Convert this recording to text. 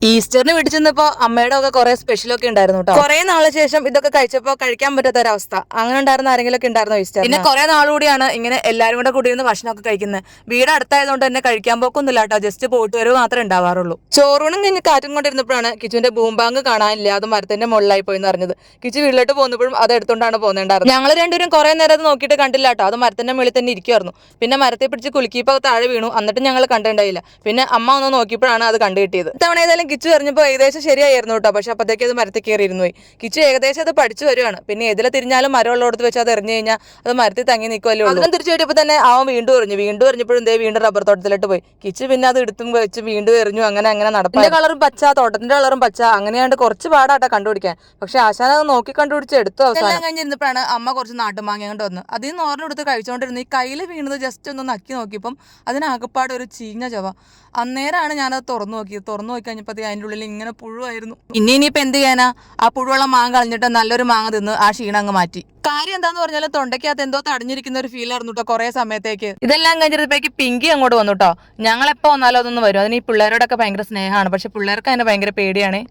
ഈസ്റ്ററിന് വീട്ടിൽ ചെന്നപ്പോ അമ്മയുടെ ഒക്കെ കുറെ സ്പെഷ്യലൊക്കെ ഉണ്ടായിരുന്നു കേട്ടോ. കുറെ നാളെ ശേഷം ഇതൊക്കെ കഴിച്ചപ്പോ കഴിക്കാൻ പറ്റാത്ത ഒരവസ്ഥ. അങ്ങനെ ഉണ്ടായിരുന്ന ആരെങ്കിലും ഒക്കെ ഉണ്ടായിരുന്നോ ഈസ്റ്റർ? പിന്നെ കുറെ നാളുകൂടിയാണ് ഇങ്ങനെ എല്ലാരും കൂടെ കൂടിയിരുന്ന് ഭക്ഷണമൊക്കെ കഴിക്കുന്നത്. വീട് അടുത്തായതുകൊണ്ട് തന്നെ കഴിക്കാൻ പോക്കൊന്നുമില്ല കേട്ടോ, ജസ്റ്റ് പോയിട്ട് വരവ് മാത്രമേ ഉണ്ടാവാറുള്ളൂ. ചോറൂണും കഴിഞ്ഞ് കാറ്റും കൊണ്ടിരുന്നപ്പോഴാണ് കിച്ചുവിന്റെ ബൂംബാങ്ക് കാണാനില്ല, അത് മരത്തിന്റെ മുകളിലായി പോയി എന്ന് അറിഞ്ഞത്. കിച്ചു വീട്ടിലോട്ട് പോകുന്നപ്പോഴും അത് എടുത്തോണ്ടാണ് പോകുന്നുണ്ടായിരുന്നത്. ഞങ്ങൾ രണ്ടുപേരും കുറെ നേരം അത് നോക്കിയിട്ട് കണ്ടില്ല കേട്ടോ, അത് മരത്തിന്റെ മുകളിൽ തന്നെ ഇരിക്കുമായിരുന്നു. പിന്നെ മരത്തെ പിടിച്ച് കുലുക്കിയപ്പോൾ താഴെ വീണു, എന്നിട്ട് ഞങ്ങൾ കണ്ടിട്ടുണ്ടായില്ല. പിന്നെ അമ്മ ഒന്ന് നോക്കിയപ്പോഴാണ് അത് കണ്ടു കിട്ടിയത്. ഇത്തവണ ഏതായാലും കിച്ചു എറിഞ്ഞപ്പോൾ ഏകദേശം ശരിയായിരുന്നു കേട്ടോ, പക്ഷെ അപ്പോഴത്തേക്ക് അത് മരത്തിൽ കയറിയിരുന്നു പോയി. കിച്ചു ഏകദേശം അത് പഠിച്ചു വരുവാണ്. പിന്നെ എതിലെ തിരിഞ്ഞാലും മരമുള്ളടത്ത് വെച്ച് അത് എറിഞ്ഞു കഴിഞ്ഞാൽ അത് മരത്തിൽ തങ്ങി നിൽക്കുമല്ലോ. അതിലും തിരിച്ചു കിട്ടിയപ്പോൾ തന്നെ അവൻ വീണ്ടും എറിഞ്ഞപ്പോഴും വീണ്ടും റബ്ബർ തോട്ടത്തിലോട്ട് പോയി. കിച്ചു പിന്നെ അത് എടുത്തും വെച്ച് വീണ്ടും എറിഞ്ഞു. അങ്ങനെ നടപ്പിന്റെ കളറും പച്ച, തോട്ടത്തിന്റെ കളറും പച്ച, അങ്ങനെയാണ്ട് കുറച്ച് പാടാട്ടാ കണ്ടുപിടിക്കാൻ. പക്ഷെ ആശാന അത് നോക്കി കണ്ടുപിടിച്ച് എടുത്തു. അവസാനം കഴിഞ്ഞിരുന്നപ്പോഴാണ് അമ്മ കുറച്ച് നാട്ടുമാങ്ങ കൊണ്ട് വന്ന് അതിൽ നിന്ന് ഓർമ്മ കഴിച്ചുകൊണ്ടിരുന്നു. ഈ കയ്യിൽ വീണത് ജസ്റ്റ് ഒന്ന് നക്കി നോക്കിയപ്പം അതിനാകപ്പാട് ഒരു ചീഞ്ഞ ചവ. അന്നേരമാണ് ഞാനത് തുറന്നു നോക്കി കഴിഞ്ഞപ്പോൾ അതിൻ്റെ ഉള്ളിൽ ഇങ്ങനെ പുഴുവായിരുന്നു. ഇനിയിപ്പോൾ എന്ത് ചെയ്യാനാ, ആ പുഴുവുള്ള മാങ്ങ കളഞ്ഞിട്ട് നല്ലൊരു മാങ്ങ തിന്ന് ആ ക്ഷീണം അങ്ങ് മാറ്റി. കാര്യം എന്താന്ന് പറഞ്ഞാൽ തൊണ്ടയ്ക്കകത്ത് എന്തോ തടഞ്ഞിരിക്കുന്ന ഒരു ഫീൽ ആയിരുന്നു കേട്ടോ കുറെ സമയത്തേക്ക്. ഇതെല്ലാം കഴിഞ്ഞപ്പോഴേക്ക് പിങ്കി അങ്ങോട്ട് വന്നു കേട്ടോ. ഞങ്ങളെപ്പോ വന്നാലും അതൊന്നും വരും. അതിന് ഈ പിള്ളേരോടൊക്കെ ഭയങ്കര സ്നേഹമാണ്, പക്ഷെ പിള്ളേർക്ക് അതിനെ ഭയങ്കര പേടിയാണ്.